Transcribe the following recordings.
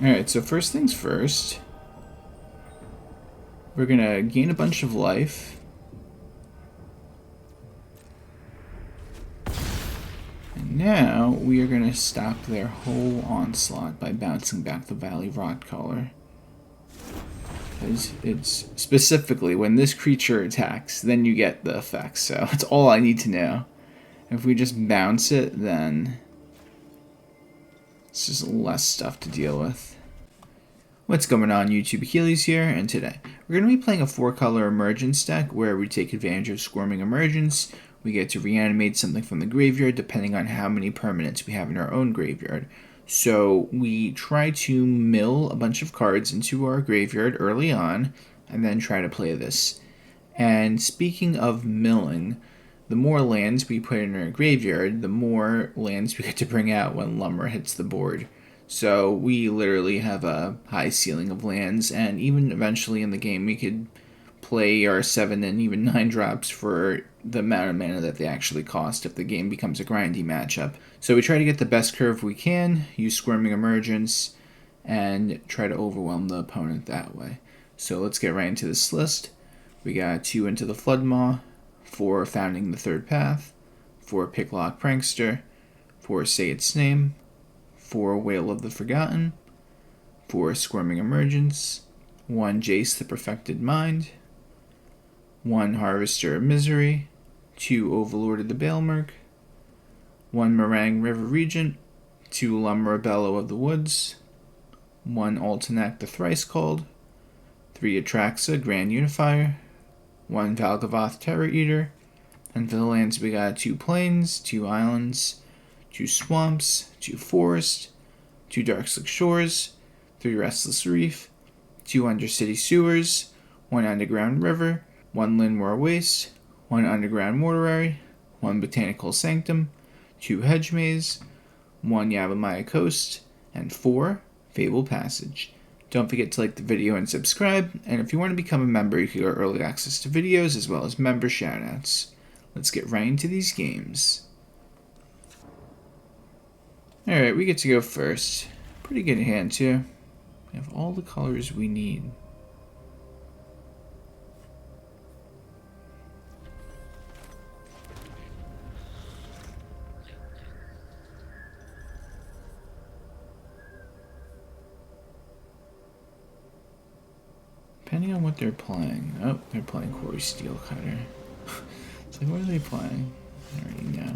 Alright, so first things first, we're gonna gain a bunch of life. And now we are gonna stop their whole onslaught by bouncing back the Valley Rot Caller. Because it's specifically when this creature attacks, then you get the effects. So that's all I need to know. If we just bounce it, then it's just less stuff to deal with. What's going on, YouTube? Achilles here, and today we're going to be playing a 4-color Emergence deck where we take advantage of Squirming Emergence. We get to reanimate something from the graveyard depending on how many permanents we have in our own graveyard. So we try to mill a bunch of cards into our graveyard early on, and then try to play this. And speaking of milling, the more lands we put in our graveyard, the more lands we get to bring out when Lumra hits the board. So we literally have a high ceiling of lands, and even eventually in the game we could play our 7 and even 9 drops for the amount of mana that they actually cost if the game becomes a grindy matchup. So we try to get the best curve we can, use Squirming Emergence, and try to overwhelm the opponent that way. So let's get right into this list. We got 2 Into the Flood Maw, 4 Founding the Third Path, 4 Picklock Prankster, 4 Say Its Name, 4 Wail of the Forgotten, 4 Squirming Emergence, 1 Jace the Perfected Mind, 1 Harvester of Misery, 2 Overlord of the Balemurk, 1 Marang River Regent, 2 Lumra Bellow of the Woods, 1 Altanak the Thrice-Called, 3 Atraxa Grand Unifier, 1 Valgavoth Terror Eater, and for the lands we got 2 Plains, 2 Islands, 2 Swamps, 2 Forest, 2 Darkslick Shores, 3 Restless Reef, 2 Undercity Sewers, 1 Underground River, 1 Llanowar Wastes, 1 Underground Mortuary, 1 Botanical Sanctum, 2 Hedge Maze, 1 Yavimaya Coast, and 4 Fabled Passage. Don't forget to like the video and subscribe, and if you want to become a member, you can get early access to videos as well as member shoutouts. Let's get right into these games. Alright, we get to go first. Pretty good hand too. We have all the colors we need. Depending on what they're playing. Oh, they're playing Quarry Steelcutter. It's like, what are they playing? I already know.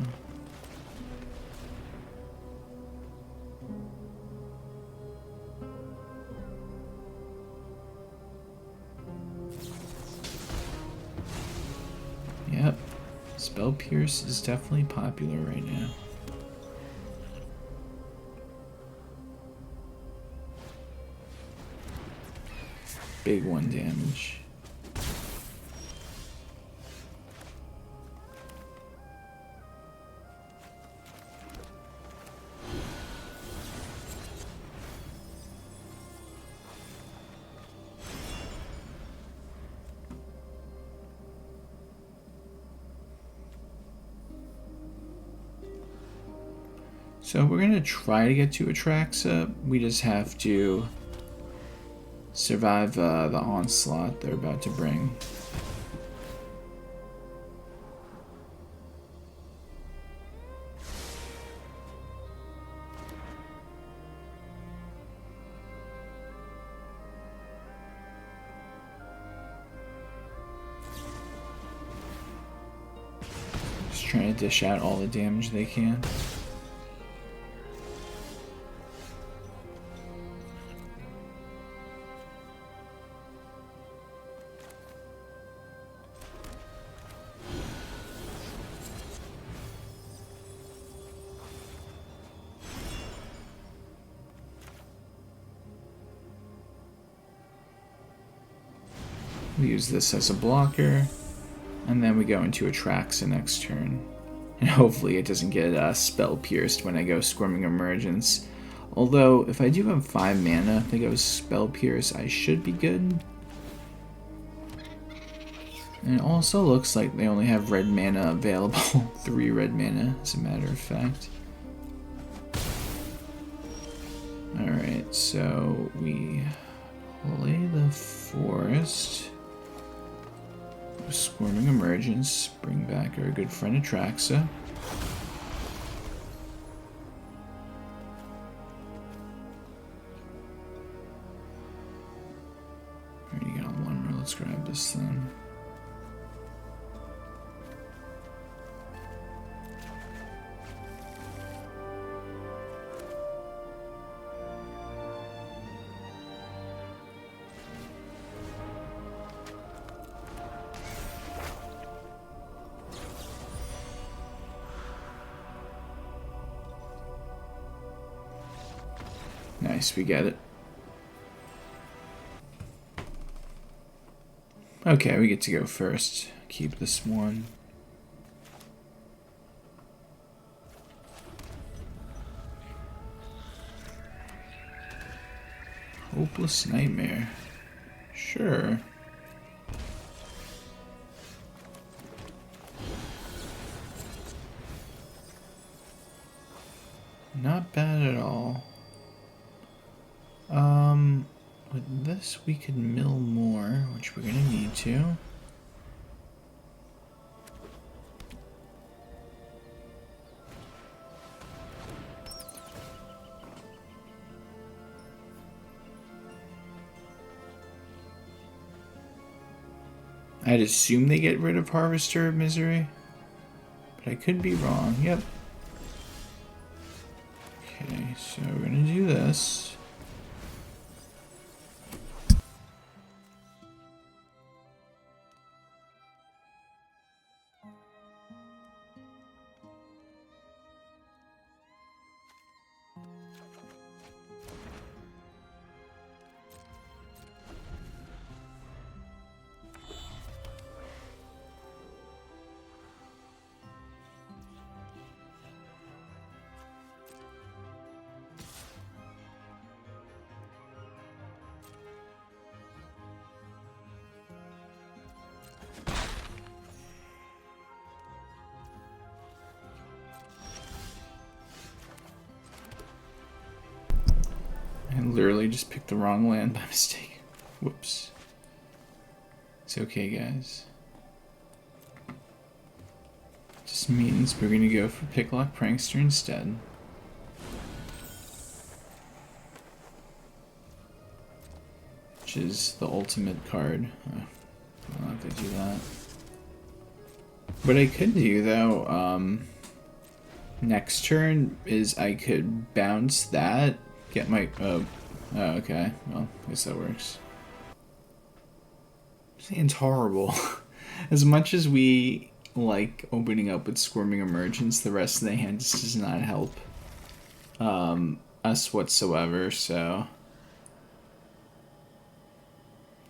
Yep. Spell Pierce is definitely popular right now. Big 1 damage. So we're going to try to get to Atraxa. We just have to survive the onslaught they're about to bring. Just trying to dish out all the damage they can. We use this as a blocker, and then we go into Atraxa next turn. And hopefully it doesn't get spell pierced when I go Squirming Emergence. Although, if I do have 5 mana, if I go spell pierce, I should be good. And it also looks like they only have red mana available. 3 red mana, as a matter of fact. Alright. Alright, so we play the forest. Squirming Emergence, bring back our good friend Atraxa. Already got Lumra, let's grab this then. Nice, we get it. Okay, we get to go first. Keep this one. Hopeless Nightmare. Sure. Not bad at all. With this we could mill more, which we're gonna need to. I'd assume they get rid of Harvester of Misery, but I could be wrong. Yep. Okay, so we're gonna do this. I literally just picked the wrong land by mistake. Whoops. It's okay, guys. Just means we're gonna go for Picklock Prankster instead. Which is the ultimate card. I don't know if they do that. What I could do though, next turn is I could bounce that. Get my... oh, okay. Well, I guess that works. This hand's horrible. As much as we like opening up with Squirming Emergence, the rest of the hand just does not help us whatsoever, so...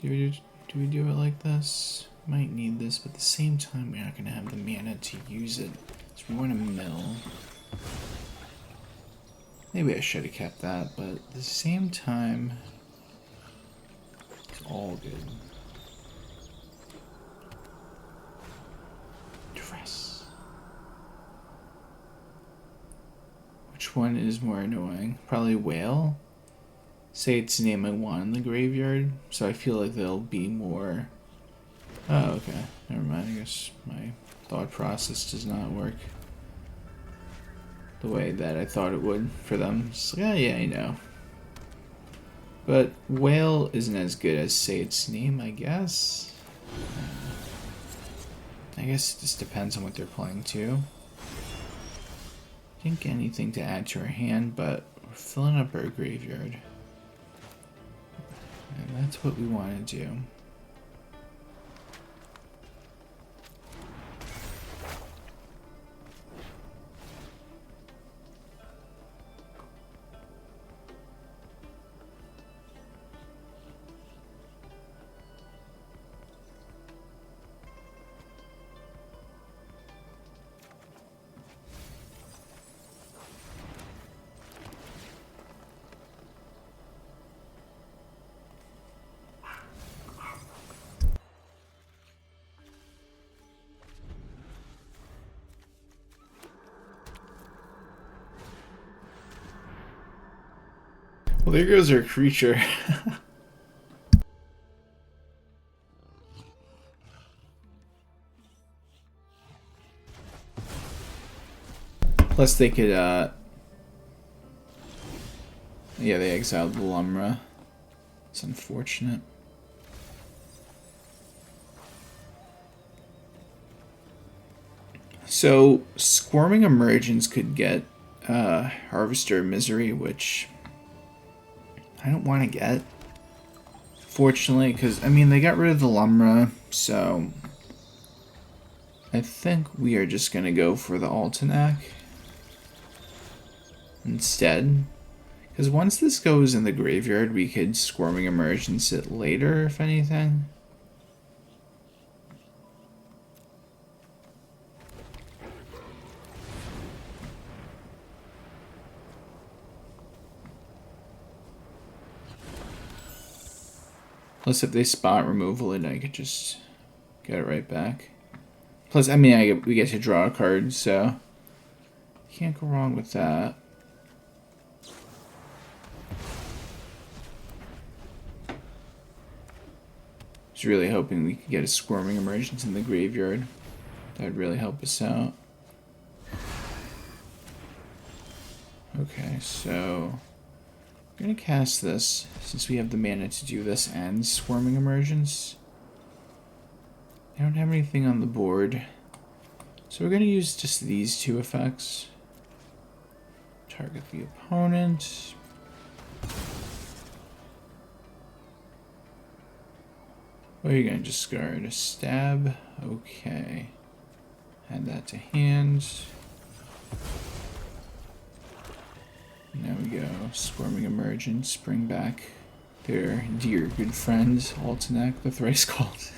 Do we do it like this? Might need this, but at the same time we're not going to have the mana to use it. So we want to mill. Maybe I should have kept that, but at the same time, it's all good. Dress. Which one is more annoying? Probably Wail. Say its name I want in the graveyard, so I feel like there'll be more. Oh, okay. Never mind. I guess my thought process does not work the way that I thought it would for them. It's like, oh yeah, I know. But Wail isn't as good as Say Its Name, I guess. I guess it just depends on what they're playing too. Didn't get anything to add to our hand, but we're filling up our graveyard. And that's what we want to do. Well, there goes our creature. Plus they could, yeah, they exiled the Lumra. It's unfortunate. So, Squirming Emergence could get Harvester of Misery, which I don't want to get. Fortunately, because, I mean, they got rid of the Lumra, so I think we are just going to go for the Altanak instead. Because once this goes in the graveyard, we could Squirming Emergence it later, if anything. Plus, if they spot removal it, I could just get it right back. Plus, I mean, we get to draw a card, so can't go wrong with that. I was really hoping we could get a Squirming Emergence in the graveyard. That would really help us out. Okay, so I'm going to cast this, since we have the mana to do this and Squirming Emergence. I don't have anything on the board, so we're going to use just these two effects. Target the opponent. What are you going to discard? A stab? Okay. Add that to hand. There we go. Squirming Emergence. Bring back their dear good friend, Altanak, the Thrice-Called.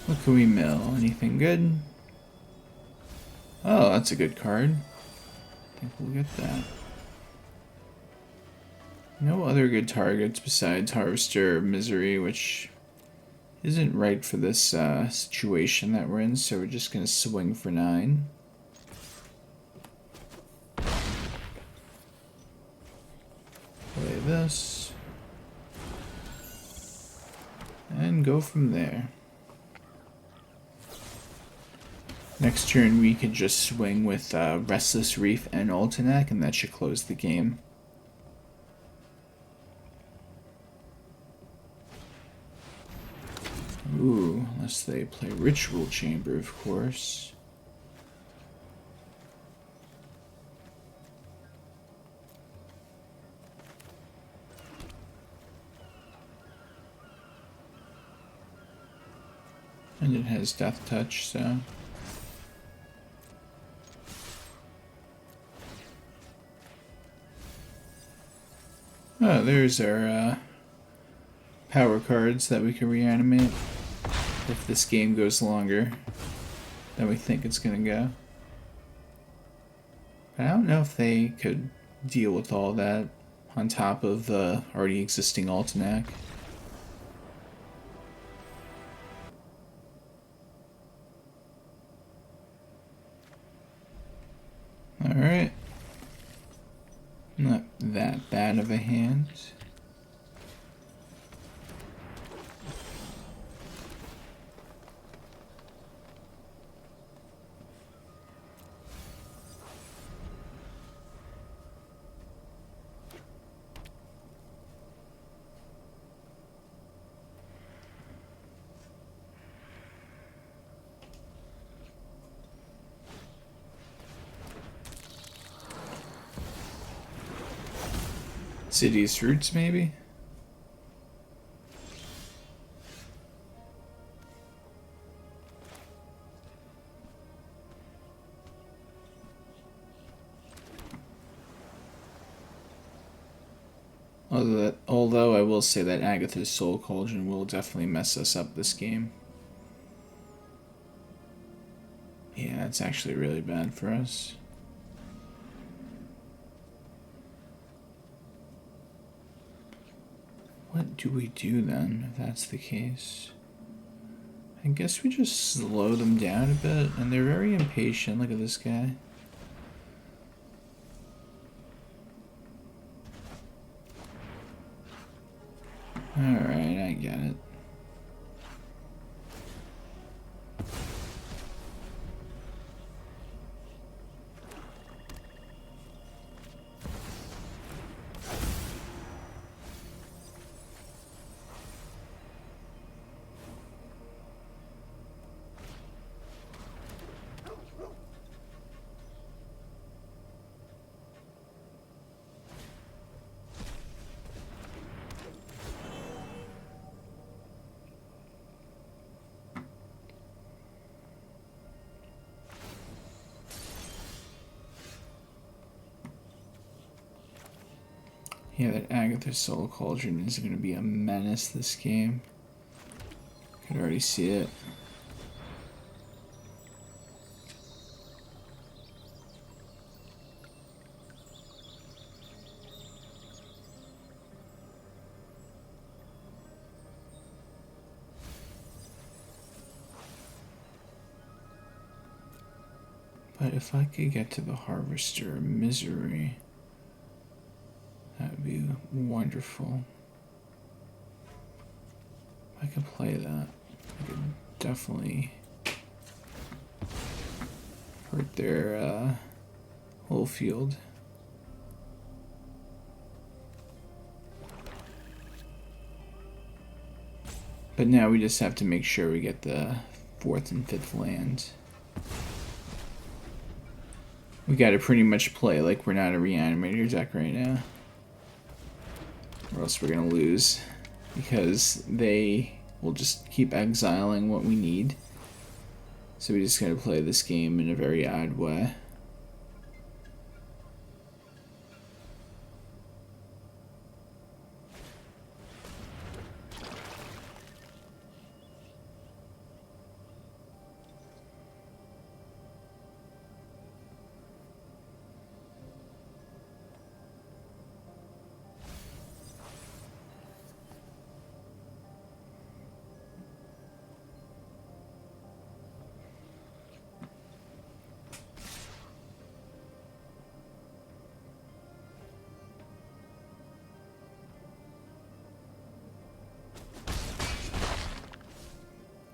What can we mill? Anything good? Oh, that's a good card. I think we'll get that. No other good targets besides Harvester of Misery, which isn't right for this situation that we're in, so we're just going to swing for 9. Play this. And go from there. Next turn we could just swing with Restless Reef and Altanak, and that should close the game. Ooh, unless they play Ritual Chamber, of course. And it has Death Touch, so... Oh, there's our power cards that we can reanimate if this game goes longer than we think it's going to go. But I don't know if they could deal with all that on top of the already existing Altanak. Alright. Not that bad of a hand. City's Roots, maybe? Although I will say that Agatha's Soul Cauldron will definitely mess us up this game. Yeah, it's actually really bad for us. What do we do then, if that's the case? I guess we just slow them down a bit, and they're very impatient. Look at this guy. Alright, I get it. Yeah, that Agatha Soul Cauldron is going to be a menace this game. Could already see it. But if I could get to the Harvester of Misery, that would be wonderful. If I could play that, I could definitely hurt their whole field. But now we just have to make sure we get the 4th and 5th land. We gotta pretty much play like we're not a reanimator deck right now, or else we're gonna lose, because they will just keep exiling what we need. So we just gotta play this game in a very odd way.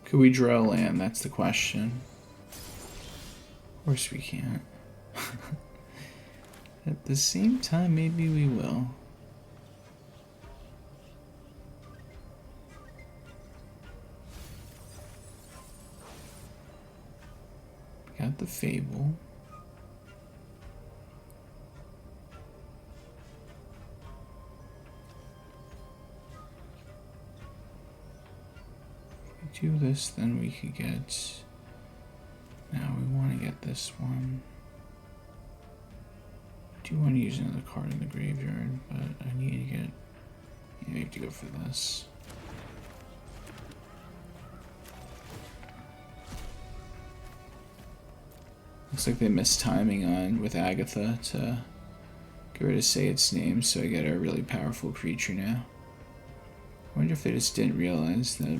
Could we draw land? That's the question. Of course we can't. At the same time, maybe we will. Got the Fable. Do this, then we could get. Now we want to get this one. Do want to use another card in the graveyard, but I need to get. Yeah, I have to go for this. Looks like they missed timing on with Agatha to get rid of say its name, so I get a really powerful creature now. I wonder if they just didn't realize that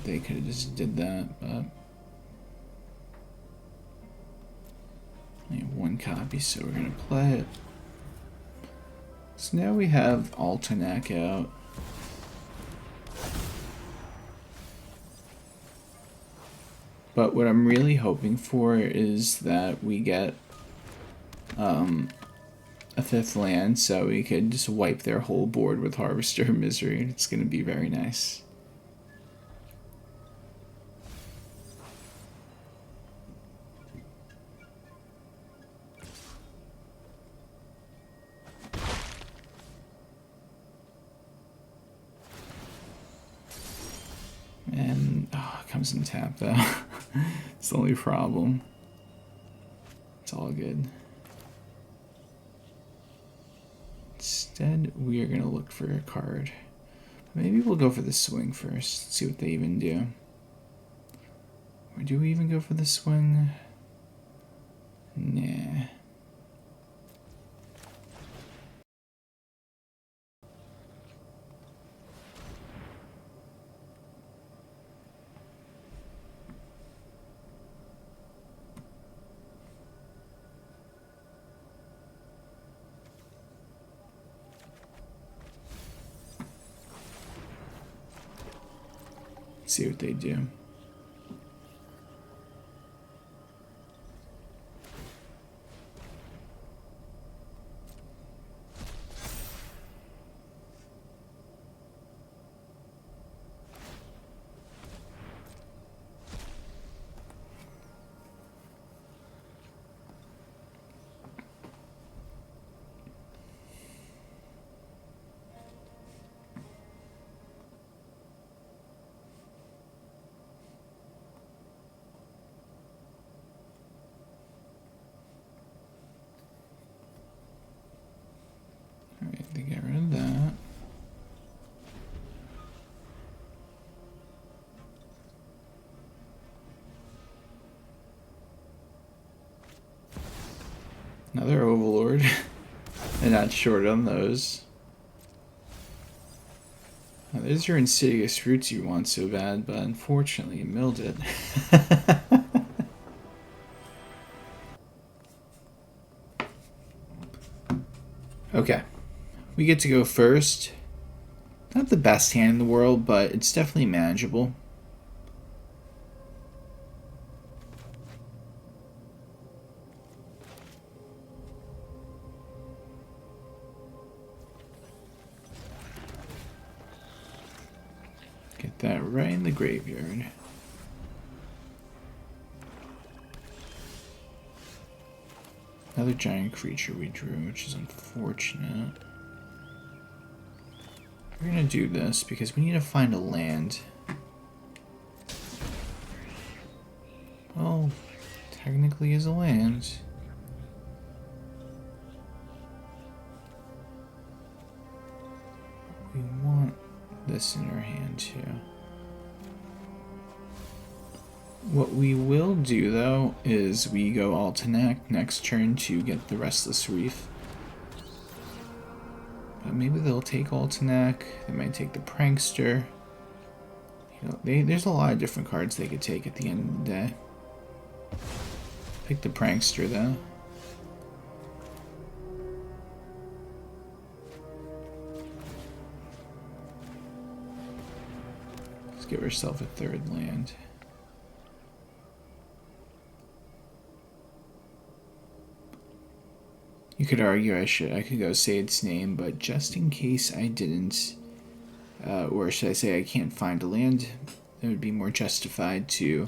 they could have just did that, but I have one copy, so we're gonna play it. So now we have Altanak out. But what I'm really hoping for is that we get a 5th land, so we could just wipe their whole board with Harvester of Misery. It's gonna be very nice. And it comes in tap though. It's the only problem. It's all good. Instead, we are gonna look for a card. Maybe we'll go for the swing first. See what they even do. Or do we even go for the swing? Nah. see what they do. Alright, they get rid of that. Another Overlord. And not short on those. Now, there's your insidious roots you want so bad, but unfortunately you milled it. Okay. We get to go first. Not the best hand in the world, but it's definitely manageable. Get that right in the graveyard. Another giant creature we drew, which is unfortunate. We're gonna do this because we need to find a land. Well, technically is a land. We want this in our hand too. What we will do though is we go Altanak next turn to get the Restless Reef. But maybe they'll take Altanak, they might take the Prankster. You know, there's a lot of different cards they could take at the end of the day. Pick the Prankster though. Let's give ourselves a third land. You could argue I could go say its name, but just in case I didn't, or should I say I can't find a land, it would be more justified to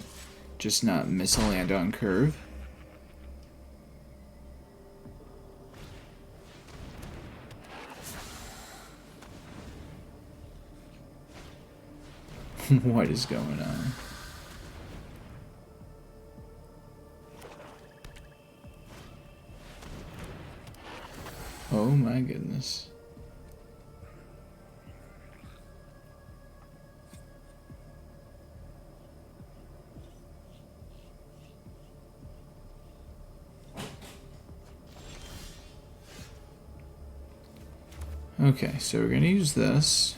just not miss a land on curve. What is going on? Oh my goodness. Okay, so we're going to use this.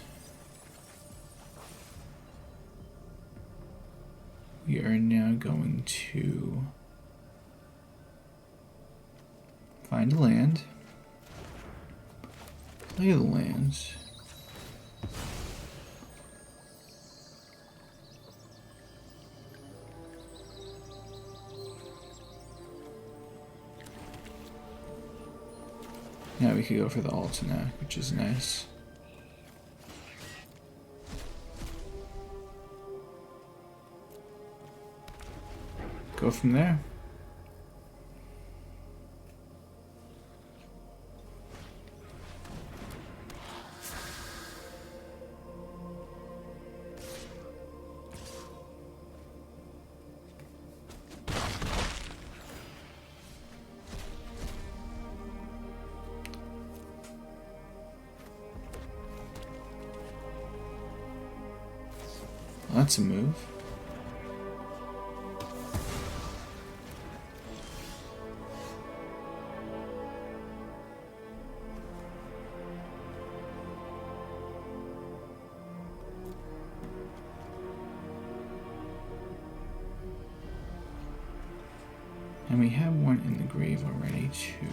We are now going to find a land. Play the lands. Now we could go for the Altanak, which is nice. Go from there. That's a move. And we have one in the grave already too.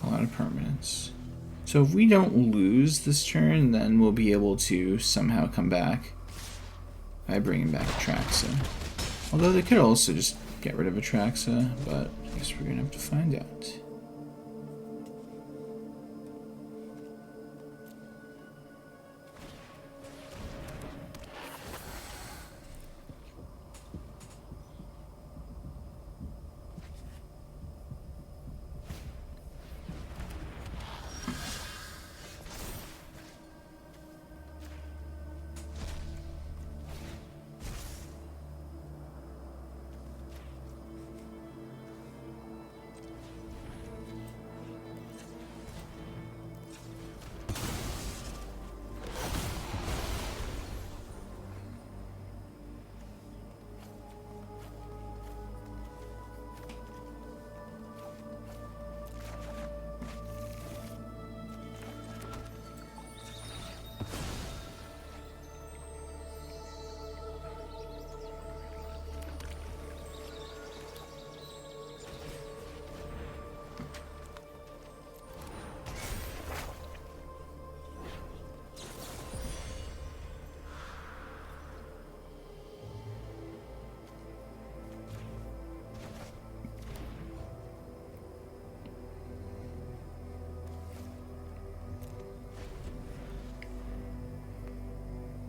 It's a lot of permanents. So if we don't lose this turn, then we'll be able to somehow come back by bringing back Atraxa. Although they could also just get rid of Atraxa, but I guess we're going to have to find out.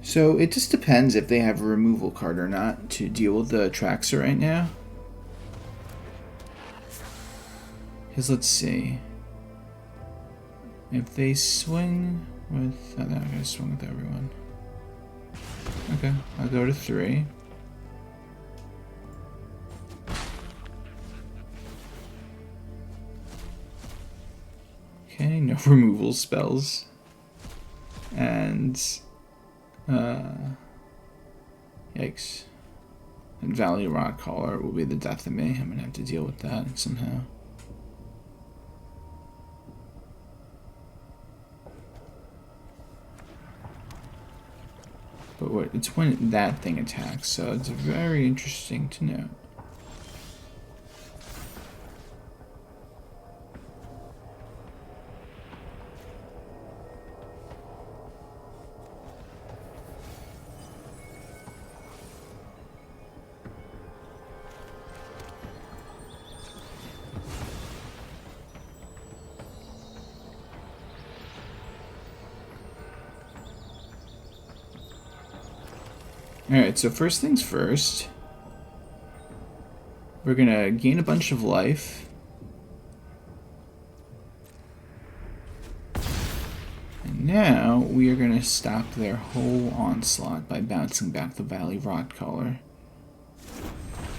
So it just depends if they have a removal card or not to deal with the Atraxa right now. Because let's see. If they swing with... Oh, they're not going to swing with everyone. Okay, I'll go to 3. Okay, no removal spells. And... yikes. And Valley Rock Caller will be the death of me. I'm going to have to deal with that somehow. But it's when that thing attacks, so it's very interesting to note. Alright, so first things first, we're going to gain a bunch of life. And now we are going to stop their whole onslaught by bouncing back the Valley Rock Caller.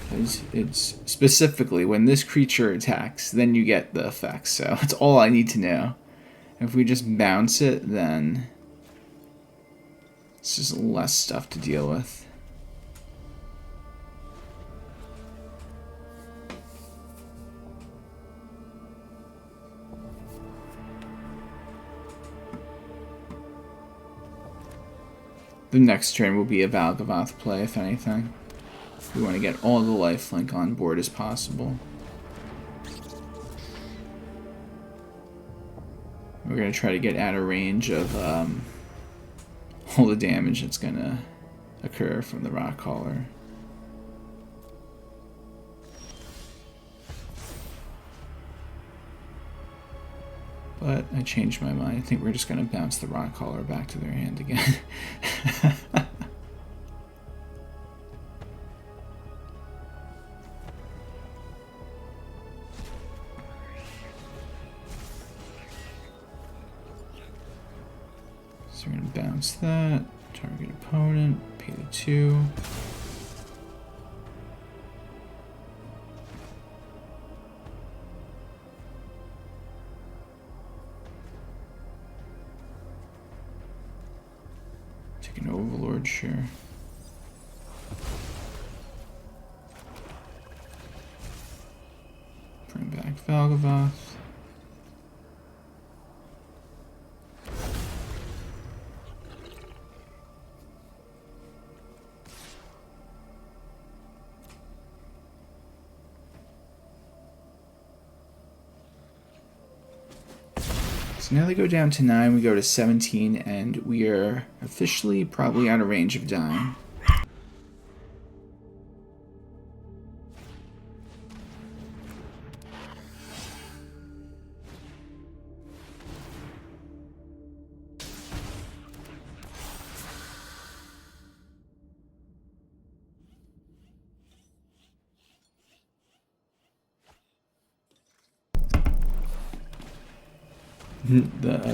Because it's specifically when this creature attacks, then you get the effects. So that's all I need to know. If we just bounce it, then it's just less stuff to deal with. The next turn will be a Valgavoth play, if anything. We want to get all the lifelink on board as possible. We're going to try to get out of range of all the damage that's going to occur from the Rock Caller. But I changed my mind. I think we're just going to bounce the Rock Caller back to their hand again. So we're going to bounce that. Target opponent. Pay the 2. An Overlord, sure. Bring back Valgavoth. So now they go down to 9, we go to 17, and we are officially probably out of range of dying.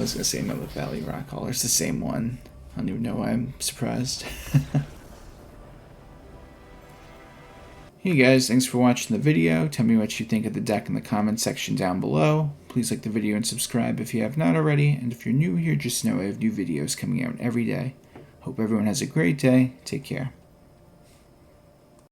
I was going to say another Valley Rock Hauler. It's the same one. I don't even know why I'm surprised. Hey guys, thanks for watching the video. Tell me what you think of the deck in the comments section down below. Please like the video and subscribe if you have not already. And if you're new here, just know I have new videos coming out every day. Hope everyone has a great day. Take care.